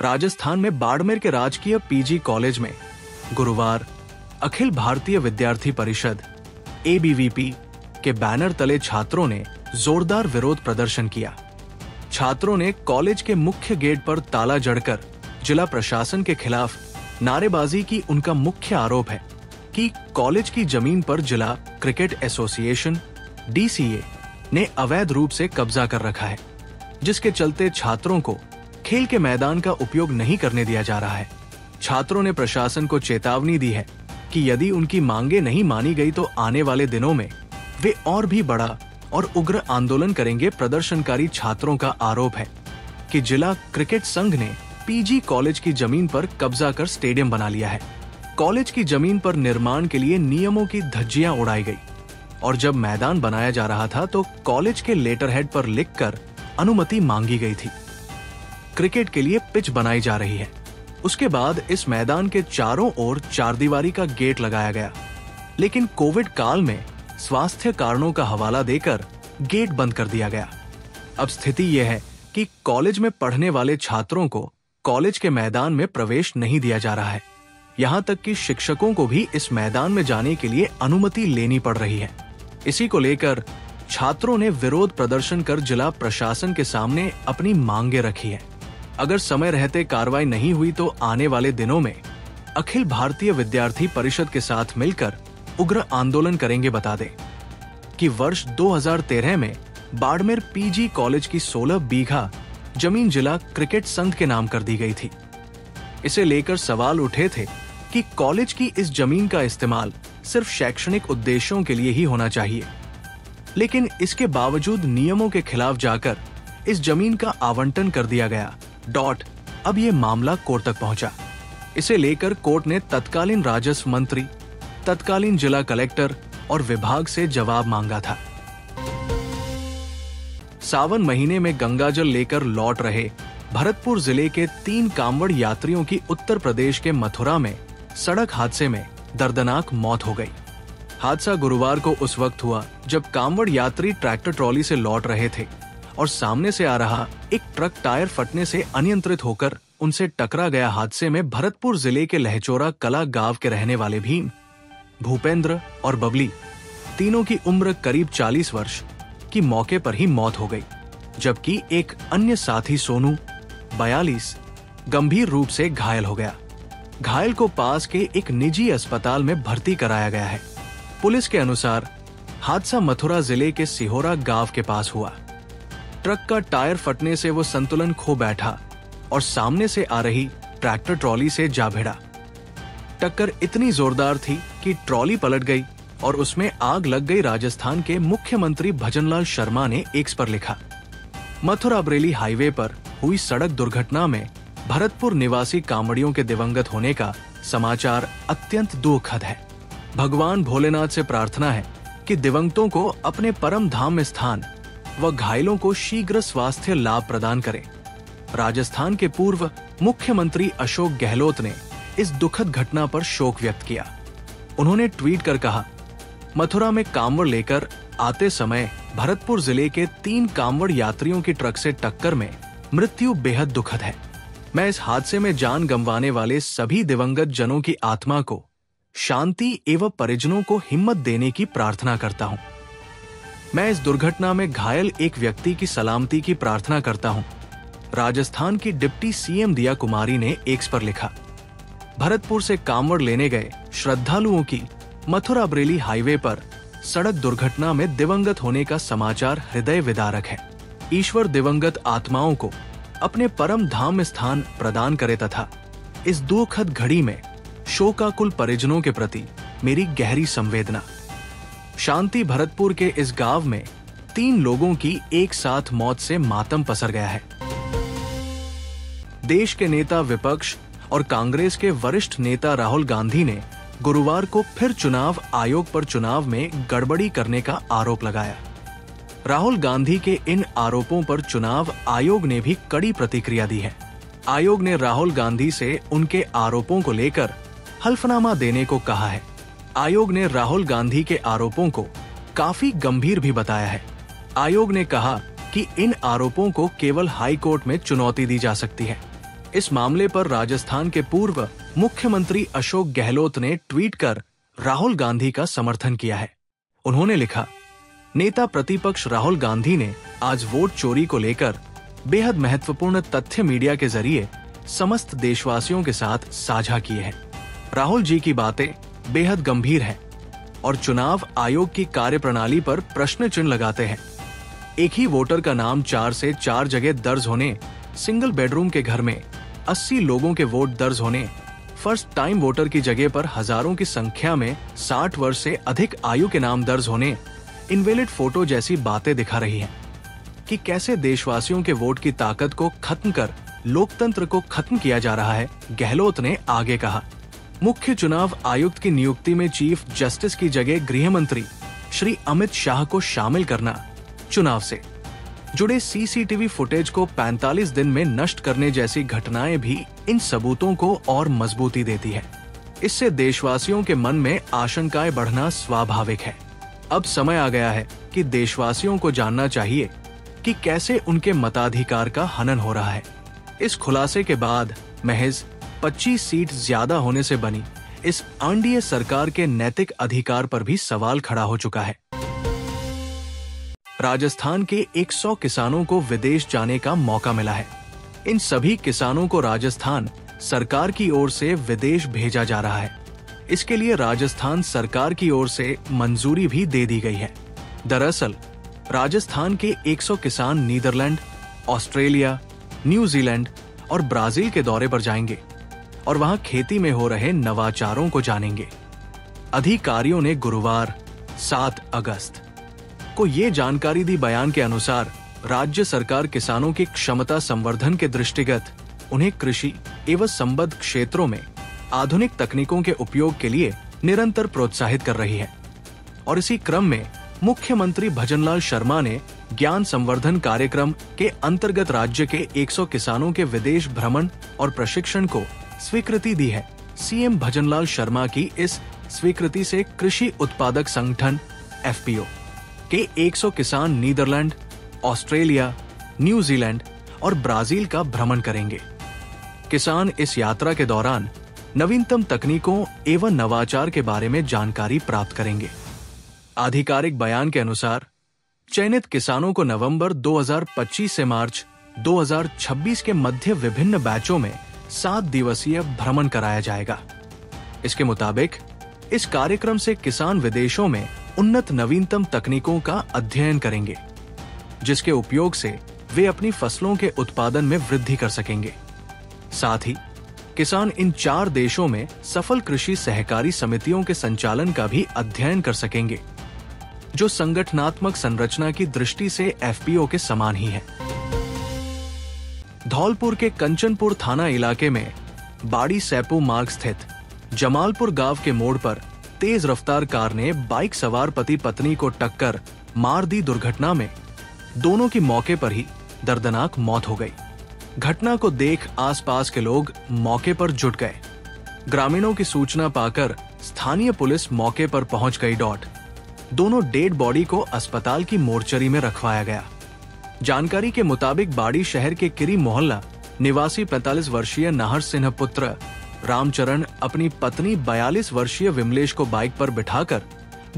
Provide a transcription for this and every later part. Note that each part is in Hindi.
राजस्थान में बाड़मेर के राजकीय पीजी कॉलेज में गुरुवार अखिल भारतीय विद्यार्थी परिषद ABVP के बैनर तले छात्रों ने जोरदार विरोध प्रदर्शन किया। छात्रों ने कॉलेज के मुख्य गेट पर ताला जड़कर जिला प्रशासन के खिलाफ नारेबाजी की। उनका मुख्य आरोप है कि कॉलेज की जमीन पर जिला क्रिकेट एसोसिएशन DCA ने अवैध रूप से कब्जा कर रखा है, जिसके चलते छात्रों को खेल के मैदान का उपयोग नहीं करने दिया जा रहा है। छात्रों ने प्रशासन को चेतावनी दी है कि यदि उनकी मांगे नहीं मानी गई तो आने वाले दिनों में वे और भी बड़ा और उग्र आंदोलन करेंगे। प्रदर्शनकारी छात्रों का आरोप है कि जिला क्रिकेट संघ ने पीजी कॉलेज की जमीन पर कब्जा कर स्टेडियम बना लिया है। कॉलेज की जमीन पर निर्माण के लिए नियमों की धज्जियां उड़ाई गई और जब मैदान बनाया जा रहा था तो कॉलेज के लेटरहेड पर लिखकर अनुमति मांगी गई थी। क्रिकेट के लिए पिच बनाई जा रही है। उसके बाद इस मैदान के चारों ओर चारदीवारी का गेट लगाया गया, लेकिन कोविड काल में स्वास्थ्य कारणों का हवाला देकर गेट बंद कर दिया गया। अब स्थिति यह है कि कॉलेज में पढ़ने वाले छात्रों को कॉलेज के मैदान में प्रवेश नहीं दिया जा रहा है। यहाँ तक कि शिक्षकों को भी इस मैदान में जाने के लिए अनुमति लेनी पड़ रही है। इसी को लेकर छात्रों ने विरोध प्रदर्शन कर जिला प्रशासन के सामने अपनी मांगे रखी है। अगर समय रहते कार्रवाई नहीं हुई तो आने वाले दिनों में अखिल भारतीय विद्यार्थी परिषद के साथ मिलकर उग्र आंदोलन करेंगे। बता दें कि वर्ष 2013 में बाड़मेर पीजी कॉलेज की 16 बीघा जमीन जिला क्रिकेट संघ के नाम कर दी गई थी। इसे लेकर सवाल उठे थे कि कॉलेज की इस जमीन का इस्तेमाल सिर्फ शैक्षणिक उद्देश्यों के लिए ही होना चाहिए, लेकिन इसके बावजूद नियमों के खिलाफ जाकर इस जमीन का आवंटन कर दिया गया। अब ये मामला कोर्ट तक पहुंचा। इसे लेकर कोर्ट ने तत्कालीन राजस्व मंत्री, तत्कालीन जिला कलेक्टर और विभाग से जवाब मांगा था। सावन महीने में गंगाजल लेकर लौट रहे भरतपुर जिले के 3 कांवड़ यात्रियों की उत्तर प्रदेश के मथुरा में सड़क हादसे में दर्दनाक मौत हो गई। हादसा गुरुवार को उस वक्त हुआ जब कांवड़ यात्री ट्रैक्टर ट्रॉली से लौट रहे थे और सामने से आ रहा एक ट्रक टायर फटने से अनियंत्रित होकर उनसे टकरा गया। हादसे में भरतपुर जिले के लहचोरा कला गांव के रहने वाले भीम, भूपेंद्र और बबली तीनों की उम्र करीब 40 वर्ष की मौके पर ही मौत हो गई, जबकि एक अन्य साथी सोनू 42 गंभीर रूप से घायल हो गया। घायल को पास के एक निजी अस्पताल में भर्ती कराया गया है। पुलिस के अनुसार हादसा मथुरा जिले के सिहोरा गांव के पास हुआ। ट्रक का टायर फटने से वो संतुलन खो बैठा और सामने से आ रही ट्रैक्टर ट्रॉली से जा भिड़ा। टक्कर इतनी जोरदार थी कि ट्रॉली पलट गई और उसमें आग लग गई। राजस्थान के मुख्यमंत्री भजनलाल शर्मा ने एक्स पर लिखा, मथुरा बरेली हाईवे पर हुई सड़क दुर्घटना में भरतपुर निवासी कांवड़ियों के दिवंगत होने का समाचार अत्यंत दुखद है। भगवान भोलेनाथ से प्रार्थना है कि दिवंगतों को अपने परम धाम में स्थान व घायलों को शीघ्र स्वास्थ्य लाभ प्रदान करें। राजस्थान के पूर्व मुख्यमंत्री अशोक गहलोत ने इस दुखद घटना पर शोक व्यक्त किया। उन्होंने ट्वीट कर कहा, मथुरा में कांवड़ लेकर आते समय भरतपुर जिले के 3 कांवड़ यात्रियों की ट्रक से टक्कर में मृत्यु बेहद दुखद है। मैं इस हादसे में जान गंवाने वाले सभी दिवंगत जनों की आत्मा को शांति एवं परिजनों को हिम्मत देने की प्रार्थना करता हूँ। मैं इस दुर्घटना में घायल एक व्यक्ति की सलामती की प्रार्थना करता हूँ। राजस्थान की डिप्टी CM दिया कुमारी ने एक्स पर लिखा, भरतपुर से कांवड़ लेने गए श्रद्धालुओं की मथुरा बरेली हाईवे पर सड़क दुर्घटना में दिवंगत होने का समाचार हृदय विदारक है। ईश्वर दिवंगत आत्माओं को अपने परम धाम में स्थान प्रदान करे तथा इस दुखद घड़ी में शोकाकुल परिजनों के प्रति मेरी गहरी संवेदना। शांति। भरतपुर के इस गांव में 3 लोगों की एक साथ मौत से मातम पसर गया है। देश के नेता विपक्ष और कांग्रेस के वरिष्ठ नेता राहुल गांधी ने गुरुवार को फिर चुनाव आयोग पर चुनाव में गड़बड़ी करने का आरोप लगाया। राहुल गांधी के इन आरोपों पर चुनाव आयोग ने भी कड़ी प्रतिक्रिया दी है। आयोग ने राहुल गांधी से उनके आरोपों को लेकर हल्फनामा देने को कहा है। आयोग ने राहुल गांधी के आरोपों को काफी गंभीर भी बताया है। आयोग ने कहा कि इन आरोपों को केवल हाई कोर्ट में चुनौती दी जा सकती है। इस मामले पर राजस्थान के पूर्व मुख्यमंत्री अशोक गहलोत ने ट्वीट कर राहुल गांधी का समर्थन किया है। उन्होंने लिखा, नेता प्रतिपक्ष राहुल गांधी ने आज वोट चोरी को लेकर बेहद महत्वपूर्ण तथ्य मीडिया के जरिए समस्त देशवासियों के साथ साझा किए हैं। राहुल जी की बातें बेहद गंभीर हैं और चुनाव आयोग की कार्यप्रणाली पर प्रश्न चिन्ह लगाते हैं। एक ही वोटर का नाम 4 से 4 जगह दर्ज होने, सिंगल बेडरूम के घर में 80 लोगों के वोट दर्ज होने, फर्स्ट टाइम वोटर की जगह पर हजारों की संख्या में 60 वर्ष से अधिक आयु के नाम दर्ज होने, इनवैलिड फोटो जैसी बातें दिखा रही हैं कि कैसे देशवासियों के वोट की ताकत को खत्म कर लोकतंत्र को खत्म किया जा रहा है। गहलोत ने आगे कहा, मुख्य चुनाव आयुक्त की नियुक्ति में चीफ जस्टिस की जगह गृह मंत्री श्री अमित शाह को शामिल करना चुनाव से जुड़े सीसीटीवी फुटेज को 45 दिन में नष्ट करने जैसी घटनाएं भी इन सबूतों को और मजबूती देती है। इससे देशवासियों के मन में आशंकाएं बढ़ना स्वाभाविक है। अब समय आ गया है कि देशवासियों को जानना चाहिए कि कैसे उनके मताधिकार का हनन हो रहा है। इस खुलासे के बाद महज 25 सीट ज्यादा होने से बनी इस एनडीए सरकार के नैतिक अधिकार पर भी सवाल खड़ा हो चुका है। राजस्थान के 100 किसानों को विदेश जाने का मौका मिला है। इन सभी किसानों को राजस्थान सरकार की ओर से विदेश भेजा जा रहा है। इसके लिए राजस्थान सरकार की ओर से मंजूरी भी दे दी गई है। दरअसल राजस्थान के 100 किसान नीदरलैंड, ऑस्ट्रेलिया, न्यूजीलैंड और ब्राजील के दौरे पर जाएंगे और वहां खेती में हो रहे नवाचारों को जानेंगे। अधिकारियों ने गुरुवार 7 अगस्त को ये जानकारी दी। बयान के अनुसार राज्य सरकार किसानों की क्षमता संवर्धन के दृष्टिगत उन्हें कृषि एवं संबद्ध क्षेत्रों में आधुनिक तकनीकों के उपयोग के लिए निरंतर प्रोत्साहित कर रही है। और इसी क्रम में मुख्यमंत्री भजनलाल शर्मा ने ज्ञान संवर्धन कार्यक्रम के अंतर्गत राज्य के 100 किसानों के विदेश भ्रमण और प्रशिक्षण को स्वीकृति दी है। सीएम भजनलाल शर्मा की इस स्वीकृति से कृषि उत्पादक संगठन एफपीओ के 100 किसान नीदरलैंड, ऑस्ट्रेलिया, न्यूजीलैंड और ब्राजील का भ्रमण करेंगे। किसान इस यात्रा के दौरान नवीनतम तकनीकों एवं नवाचार के बारे में जानकारी प्राप्त करेंगे। आधिकारिक बयान के अनुसार चयनित किसानों को नवंबर 2025 से मार्च 2026 के मध्य विभिन्न बैचों में 7 दिवसीय भ्रमण कराया जाएगा। इसके मुताबिक इस कार्यक्रम से किसान विदेशों में उन्नत नवीनतम तकनीकों का अध्ययन करेंगे, जिसके उपयोग से वे अपनी फसलों के उत्पादन में वृद्धि कर सकेंगे। साथ ही किसान इन 4 देशों में सफल कृषि सहकारी समितियों के संचालन का भी अध्ययन कर सकेंगे, जो संगठनात्मक संरचना की दृष्टि से एफपीओ के समान ही है। धौलपुर के कंचनपुर थाना इलाके में बाड़ी सैपू मार्ग स्थित जमालपुर गांव के मोड़ पर तेज रफ्तार कार ने बाइक सवार पति पत्नी को टक्कर मार दी। दुर्घटना में दोनों की मौके पर ही दर्दनाक मौत हो गई। घटना को देख आसपास के लोग मौके पर जुट गए। ग्रामीणों की सूचना पाकर स्थानीय पुलिस मौके पर पहुंच गई। दोनों डेड बॉडी को अस्पताल की मोर्चरी में रखवाया गया। जानकारी के मुताबिक बाड़ी शहर के किरी मोहल्ला निवासी 45 वर्षीय नाहर सिंह पुत्र रामचरण अपनी पत्नी 42 वर्षीय विमलेश को बाइक पर बिठाकर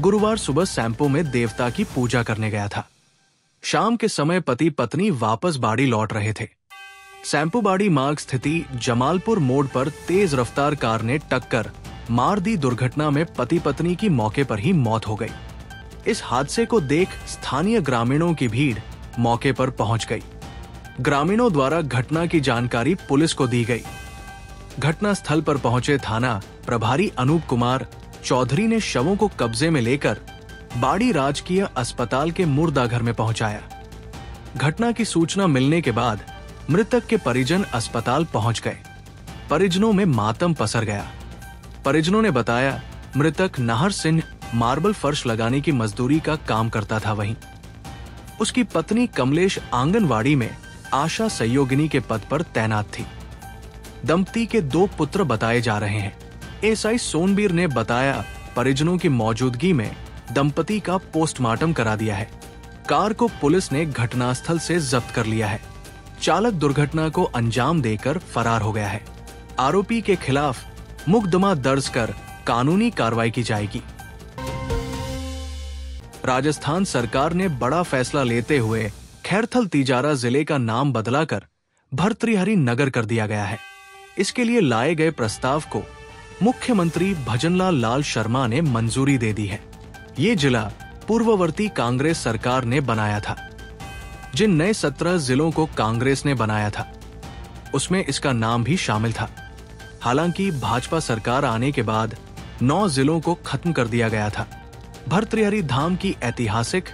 गुरुवार सुबह सैंपो में देवता की पूजा करने गया था। शाम के समय पति पत्नी वापस बाड़ी लौट रहे थे। सैंपो बाड़ी मार्ग स्थिति जमालपुर मोड़ पर तेज रफ्तार कार ने टक्कर मार दी। दुर्घटना में पति पत्नी की मौके पर ही मौत हो गई। इस हादसे को देख स्थानीय ग्रामीणों की भीड़ मौके पर पहुंच गई। ग्रामीणों द्वारा घटना की जानकारी पुलिस को दी गई। घटना स्थल पर पहुंचे थाना प्रभारी अनूप कुमार चौधरी ने शवों को कब्जे में लेकर बाड़ी राजकीय अस्पताल के मुर्दाघर में पहुंचाया। घटना की सूचना मिलने के बाद मृतक के परिजन अस्पताल पहुंच गए। परिजनों में मातम पसर गया। परिजनों ने बताया, मृतक नाहर सिंह मार्बल फर्श लगाने की मजदूरी का काम करता था। वहीं उसकी पत्नी कमलेश आंगनवाड़ी में आशा सहयोगिनी के पद पर तैनात थी। दंपति के 2 पुत्र बताए जा रहे हैं। एसआई सोनबीर ने बताया, परिजनों की मौजूदगी में दंपति का पोस्टमार्टम करा दिया है। कार को पुलिस ने घटनास्थल से जब्त कर लिया है। चालक दुर्घटना को अंजाम देकर फरार हो गया है। आरोपी के खिलाफ मुकदमा दर्ज कर कानूनी कार्रवाई की जाएगी। राजस्थान सरकार ने बड़ा फैसला लेते हुए खैरथल तिजारा जिले का नाम बदलाकर भर्तृहरि नगर कर दिया गया है। इसके लिए लाए गए प्रस्ताव को मुख्यमंत्री भजनलाल लाल शर्मा ने मंजूरी दे दी है। ये जिला पूर्ववर्ती कांग्रेस सरकार ने बनाया था। जिन नए 17 जिलों को कांग्रेस ने बनाया था उसमें इसका नाम भी शामिल था। हालांकि भाजपा सरकार आने के बाद 9 जिलों को खत्म कर दिया गया था। भर्तृहरि धाम की ऐतिहासिक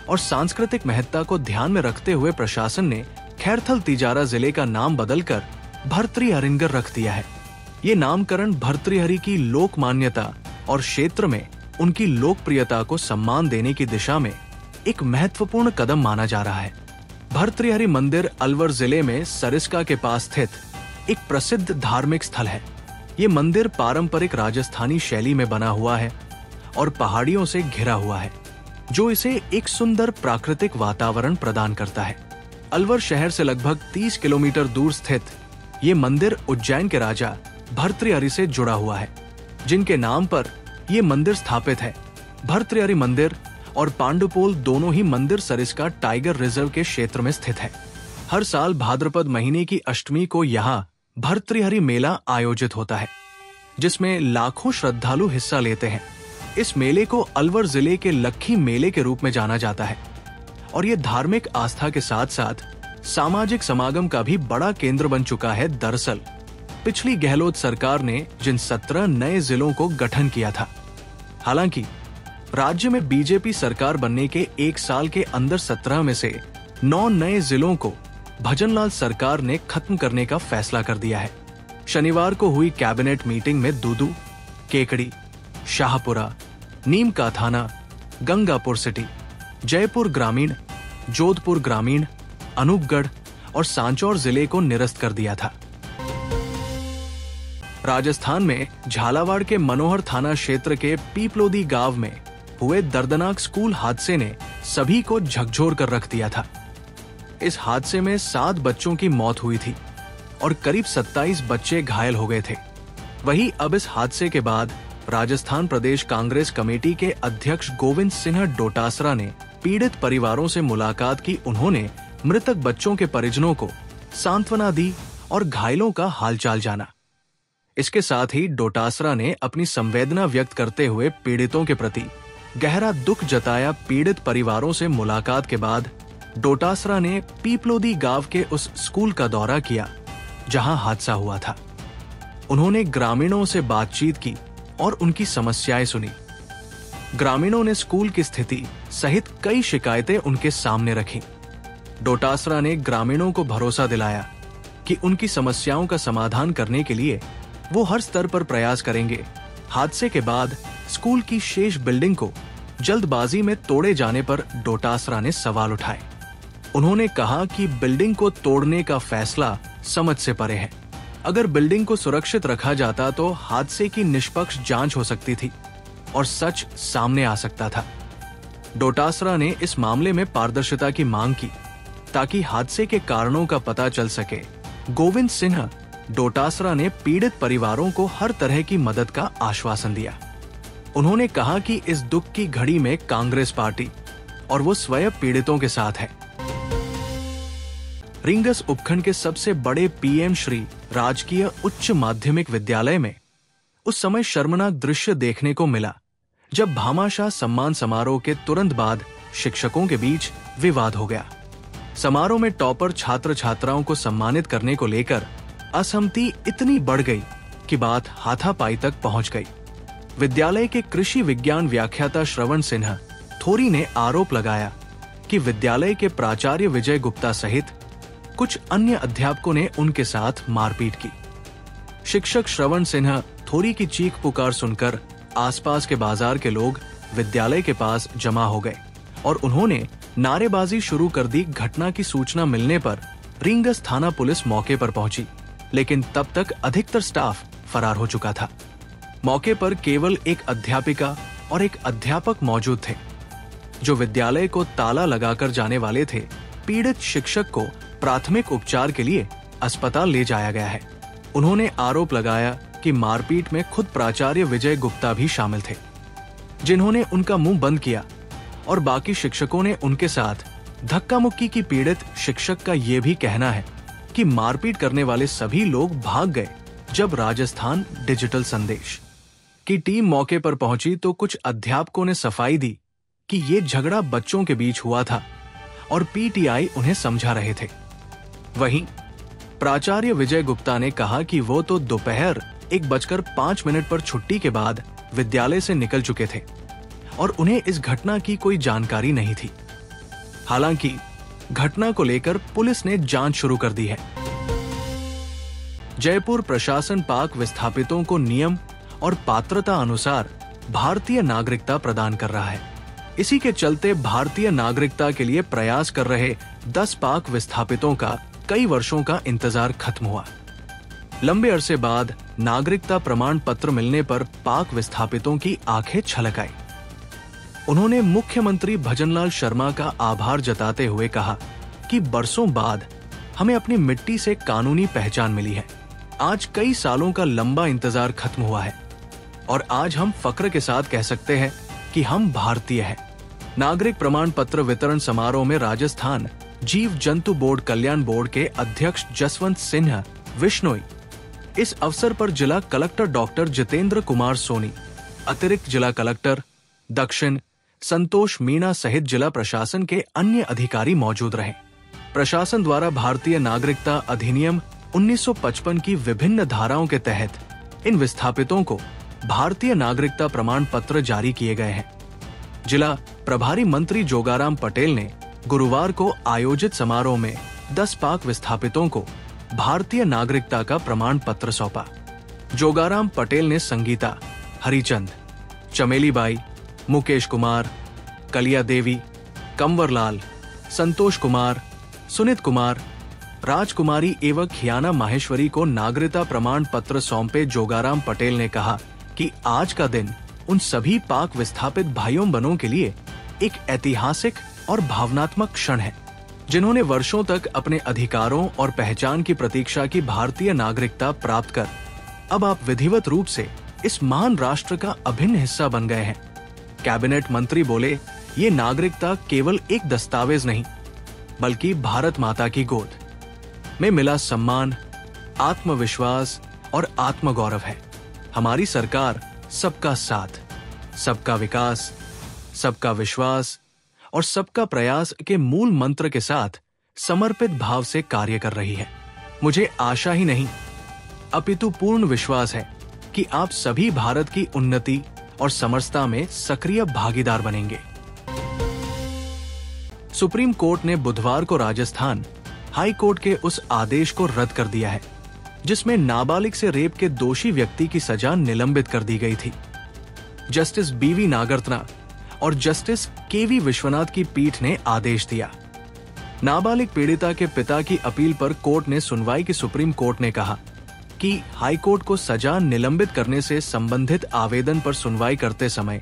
और सांस्कृतिक महत्ता को ध्यान में रखते हुए प्रशासन ने खैरथल तिजारा जिले का नाम बदलकर भर्तृहरिनगर रख दिया है। ये नामकरण भर्तृहरि की लोक मान्यता और क्षेत्र में उनकी लोकप्रियता को सम्मान देने की दिशा में एक महत्वपूर्ण कदम माना जा रहा है। भर्तृहरि मंदिर अलवर जिले में सरिस्का के पास स्थित एक प्रसिद्ध धार्मिक स्थल है। ये मंदिर पारंपरिक राजस्थानी शैली में बना हुआ है और पहाड़ियों से घिरा हुआ है, जो इसे एक सुंदर प्राकृतिक वातावरण प्रदान करता है। अलवर शहर से लगभग 30 किलोमीटर दूर स्थित ये मंदिर उज्जैन के राजा भर्तृहरि से जुड़ा हुआ है, जिनके नाम पर ये मंदिर स्थापित है। भर्तृहरि मंदिर और पांडुपोल दोनों ही मंदिर सरिस्का टाइगर रिजर्व के क्षेत्र में स्थित है। हर साल भाद्रपद महीने की अष्टमी को यहाँ भर्तृहरि मेला आयोजित होता है, जिसमें लाखों श्रद्धालु हिस्सा लेते हैं। इस मेले को अलवर जिले के लक्खी मेले के रूप में जाना जाता है और ये धार्मिक आस्था के साथ साथ सामाजिक समागम का भी बड़ा केंद्र बन चुका है। दरअसल पिछली गहलोत सरकार ने जिन 17 नए जिलों को गठन किया था, हालांकि राज्य में बीजेपी सरकार बनने के 1 साल के अंदर 17 में से 9 नए जिलों को भजनलाल सरकार ने खत्म करने का फैसला कर दिया है। शनिवार को हुई कैबिनेट मीटिंग में दूदू, केकड़ी, शाहपुरा, नीम का थाना, गंगापुर सिटी, जयपुर ग्रामीण, जोधपुर ग्रामीण, अनूपगढ़ और सांचौर जिले को निरस्त कर दिया था। राजस्थान में झालावाड़ के मनोहर थाना क्षेत्र के पीपलोदी गांव में हुए दर्दनाक स्कूल हादसे ने सभी को झकझोर कर रख दिया था। इस हादसे में 7 बच्चों की मौत हुई थी और करीब 27 बच्चे घायल हो गए थे। वहीं अब इस हादसे के बाद राजस्थान प्रदेश कांग्रेस कमेटी के अध्यक्ष गोविंद सिन्हा डोटासरा ने पीड़ित परिवारों से मुलाकात की। उन्होंने मृतक बच्चों के परिजनों को सांत्वना दी और घायलों का हालचाल जाना। इसके साथ ही डोटासरा ने अपनी संवेदना व्यक्त करते हुए पीड़ितों के प्रति गहरा दुख जताया। पीड़ित परिवारों से मुलाकात के बाद डोटासरा ने पीपलोदी गांव के उस स्कूल का दौरा किया जहां हादसा हुआ था। उन्होंने ग्रामीणों से बातचीत की और उनकी समस्याएं सुनी। ग्रामीणों ने स्कूल की स्थिति सहित कई शिकायतें उनके सामने रखीं। डोटासरा ने ग्रामीणों को भरोसा दिलाया कि उनकी समस्याओं का समाधान करने के लिए वो हर स्तर पर प्रयास करेंगे। हादसे के बाद स्कूल की शेष बिल्डिंग को जल्दबाजी में तोड़े जाने पर डोटासरा ने सवाल उठाए। उन्होंने कहा कि बिल्डिंग को तोड़ने का फैसला समझ से परे है। अगर बिल्डिंग को सुरक्षित रखा जाता तो हादसे की निष्पक्ष जांच हो सकती थी और सच सामने आ सकता था। डोटासरा ने इस मामले में पारदर्शिता की मांग की ताकि हादसे के कारणों का पता चल सके। गोविंद सिन्हा डोटासरा ने पीड़ित परिवारों को हर तरह की मदद का आश्वासन दिया। उन्होंने कहा कि इस दुख की घड़ी में कांग्रेस पार्टी और वो स्वयं पीड़ितों के साथ है। रींगस उपखंड के सबसे बड़े पीएम श्री राजकीय उच्च माध्यमिक विद्यालय में उस समय शर्मनाक दृश्य देखने को मिला जब भामाशाह सम्मान समारोह के तुरंत बाद शिक्षकों के बीच विवाद हो गया। समारोह में टॉपर छात्र छात्राओं को सम्मानित करने को लेकर असहमति इतनी बढ़ गई कि बात हाथापाई तक पहुंच गई। विद्यालय के कृषि विज्ञान व्याख्याता श्रवण सिन्हा थोरी ने आरोप लगाया कि विद्यालय के प्राचार्य विजय गुप्ता सहित कुछ अन्य अध्यापकों ने उनके साथ मारपीट की। शिक्षक श्रवण सिन्हा थोरी की चीख पुकार सुनकर आसपास के बाजार के लोग विद्यालय के पास जमा हो गए और उन्होंने नारेबाजी शुरू कर दी। घटना की सूचना मिलने पर रींगस थाना पुलिस मौके पर पहुंची, लेकिन तब तक अधिकतर स्टाफ फरार हो चुका था। मौके पर केवल एक अध्यापिका और एक अध्यापक मौजूद थे, जो विद्यालय को ताला लगाकर जाने वाले थे। पीड़ित शिक्षक को प्राथमिक उपचार के लिए अस्पताल ले जाया गया है। उन्होंने आरोप लगाया कि मारपीट में खुद प्राचार्य विजय गुप्ता भी शामिल थे, जिन्होंने उनका मुंह बंद किया, और बाकी शिक्षकों ने उनके साथ धक्का मुक्की की। पीड़ित शिक्षक का यह भी कहना है कि मारपीट करने वाले सभी लोग भाग गए। जब राजस्थान डिजिटल संदेश की टीम मौके पर पहुंची तो कुछ अध्यापकों ने सफाई दी कि ये झगड़ा बच्चों के बीच हुआ था और पीटीआई उन्हें समझा रहे थे। वहीं प्राचार्य विजय गुप्ता ने कहा कि वो तो दोपहर 1:05 पर छुट्टी के बाद विद्यालय से निकल चुके थे और उन्हें इस घटना की कोई जानकारी नहीं थी। हालांकि घटना को लेकर पुलिस ने जांच शुरू कर दी है। जयपुर प्रशासन पाक विस्थापितों को नियम और पात्रता अनुसार भारतीय नागरिकता प्रदान कर रहा है। इसी के चलते भारतीय नागरिकता के लिए प्रयास कर रहे 10 पाक विस्थापितों का कई वर्षों का इंतजार खत्म हुआ। लंबे अरसे बाद नागरिकता प्रमाण पत्र मिलने पर पाक विस्थापितों की आंखें छलक आई। उन्होंने मुख्यमंत्री भजनलाल शर्मा का आभार जताते हुए कहा कि बरसों बाद हमें अपनी मिट्टी से कानूनी पहचान मिली है। आज कई सालों का लंबा इंतजार खत्म हुआ है और आज हम फक्र के साथ कह सकते हैं कि हम भारतीय हैं। नागरिक प्रमाण पत्र वितरण समारोह में राजस्थान जीव जंतु बोर्ड कल्याण बोर्ड के अध्यक्ष जसवंत सिन्हा विश्नोई, इस अवसर पर जिला कलेक्टर डॉक्टर जितेंद्र कुमार सोनी, अतिरिक्त जिला कलेक्टर दक्षिण संतोष मीणा सहित जिला प्रशासन के अन्य अधिकारी मौजूद रहे। प्रशासन द्वारा भारतीय नागरिकता अधिनियम 1955 की विभिन्न धाराओं के तहत इन विस्थापितों को भारतीय नागरिकता प्रमाण पत्र जारी किए गए हैं। जिला प्रभारी मंत्री जोगाराम पटेल ने गुरुवार को आयोजित समारोह में 10 पाक विस्थापितों को भारतीय नागरिकता का प्रमाण पत्र सौंपा। जोगाराम पटेल ने संगीता, हरिचंद, चमेली बाई, मुकेश कुमार, कलिया देवी, कंवरलाल, संतोष कुमार, सुनित कुमार, राजकुमारी एवं खियाना माहेश्वरी को नागरिकता प्रमाण पत्र सौंपे। जोगाराम पटेल ने कहा कि आज का दिन उन सभी पाक विस्थापित भाइयों बहनों के लिए एक ऐतिहासिक और भावनात्मक क्षण है, जिन्होंने वर्षों तक अपने अधिकारों और पहचान की प्रतीक्षा की भारतीय नागरिकता प्राप्त कर अब आप विधिवत रूप से इस महान राष्ट्र का अभिन्न हिस्सा बन गए हैं। कैबिनेट मंत्री बोले, ये नागरिकता केवल एक दस्तावेज नहीं बल्कि भारत माता की गोद में मिला सम्मान, आत्मविश्वास और आत्मगौरव है। हमारी सरकार सबका साथ, सबका विकास, सबका विश्वास और सबका प्रयास के मूल मंत्र के साथ समर्पित भाव से कार्य कर रही है। मुझे आशा ही नहीं अपितु पूर्ण विश्वास है कि आप सभी भारत की उन्नति और समरसता में सक्रिय भागीदार बनेंगे। सुप्रीम कोर्ट ने बुधवार को राजस्थान हाई कोर्ट के उस आदेश को रद्द कर दिया है जिसमें नाबालिग से रेप के दोषी व्यक्ति की सजा निलंबित कर दी गई थी। जस्टिस बीवी नागरत्ना और जस्टिस केवी विश्वनाथ की पीठ ने आदेश दिया। नाबालिग पीड़िता के पिता की अपील पर कोर्ट ने सुनवाई की। सुप्रीम कोर्ट ने कहा कि हाईकोर्ट को सजा निलंबित करने से संबंधित आवेदन पर सुनवाई करते समय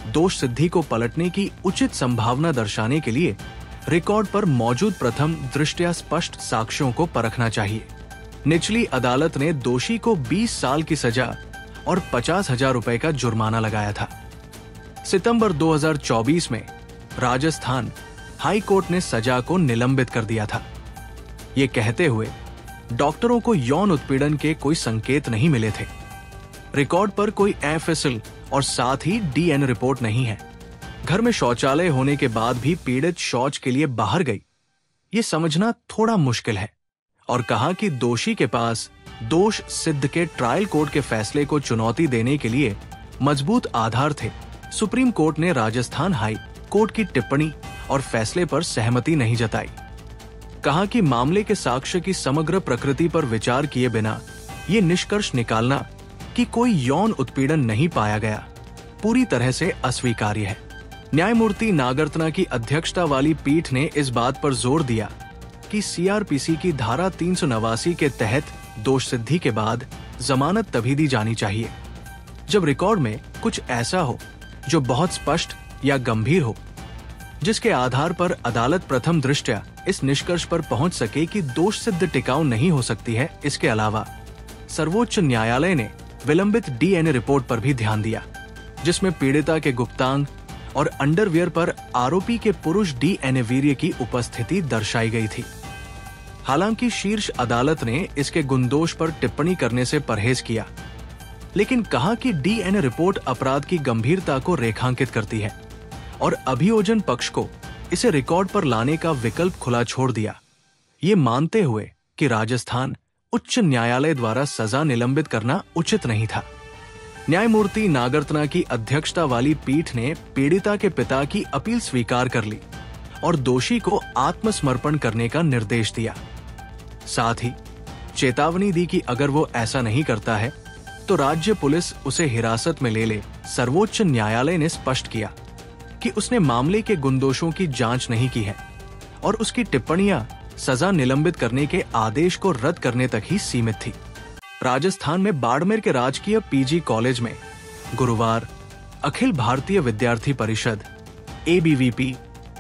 दोष सिद्धि को पलटने की उचित संभावना दर्शाने के लिए रिकॉर्ड पर मौजूद प्रथम दृष्टया स्पष्ट साक्ष्यों को परखना चाहिए। निचली अदालत ने दोषी को 20 साल की सजा और 50,000 रुपए का जुर्माना लगाया था। सितंबर 2024 में राजस्थान हाई कोर्ट ने सजा को निलंबित कर दिया था, ये कहते हुए डॉक्टरों को यौन उत्पीड़न के कोई संकेत नहीं मिले थे। रिकॉर्ड पर कोई एफएसएल और साथ ही डीएन रिपोर्ट नहीं है। घर में शौचालय होने के बाद भी पीड़ित शौच के लिए बाहर गई, ये समझना थोड़ा मुश्किल है। और कहा कि दोषी के पास दोष सिद्ध के ट्रायल कोर्ट के फैसले को चुनौती देने के लिए मजबूत आधार थे। सुप्रीम कोर्ट ने राजस्थान हाई कोर्ट की टिप्पणी और फैसले पर सहमति नहीं जताई। कहा कि मामले के साक्ष्य की समग्र प्रकृति पर विचार किए बिना ये निष्कर्ष निकालना कि कोई यौन उत्पीड़न नहीं पाया गया पूरी तरह से अस्वीकार्य है। न्यायमूर्ति नागरत्ना की अध्यक्षता वाली पीठ ने इस बात पर जोर दिया कि सीआरपीसी की धारा 389 के तहत दोष सिद्धि के बाद जमानत तभी दी जानी चाहिए जब रिकॉर्ड में कुछ ऐसा हो जो बहुत स्पष्ट या गंभीर हो। जिसके आधार पर अदालत प्रथम दृष्टया इस निष्कर्ष पर पहुंच सके कि दोष सिद्ध टिकाऊ नहीं हो सकती है। इसके अलावा सर्वोच्च न्यायालय ने विलंबित डीएनए रिपोर्ट पर भी ध्यान दिया, जिसमें पीड़िता के गुप्तांग और अंडरवियर पर आरोपी के पुरुष डीएनए वीर्य की उपस्थिति दर्शाई गई थी। हालांकि शीर्ष अदालत ने इसके गुणदोष पर टिप्पणी करने से परहेज किया, लेकिन कहा कि डीएनए रिपोर्ट अपराध की गंभीरता को रेखांकित करती है और अभियोजन पक्ष को इसे रिकॉर्ड पर लाने का विकल्प खुला छोड़ दिया, ये मानते हुए कि राजस्थान उच्च न्यायालय द्वारा सजा निलंबित करना उचित नहीं था। न्यायमूर्ति नागरत्ना की अध्यक्षता वाली पीठ ने पीड़िता के पिता की अपील स्वीकार कर ली और दोषी को आत्मसमर्पण करने का निर्देश दिया। साथ ही चेतावनी दी कि अगर वो ऐसा नहीं करता है तो राज्य पुलिस उसे हिरासत में ले ले। सर्वोच्च न्यायालय ने स्पष्ट किया कि उसने मामले के गुणदोषों की जांच नहीं की है और उसकी टिप्पणियां सजा निलंबित करने के आदेश को रद्द करने तक ही सीमित थी। राजस्थान में बाड़मेर के राजकीय पीजी कॉलेज में गुरुवार अखिल भारतीय विद्यार्थी परिषद ABVP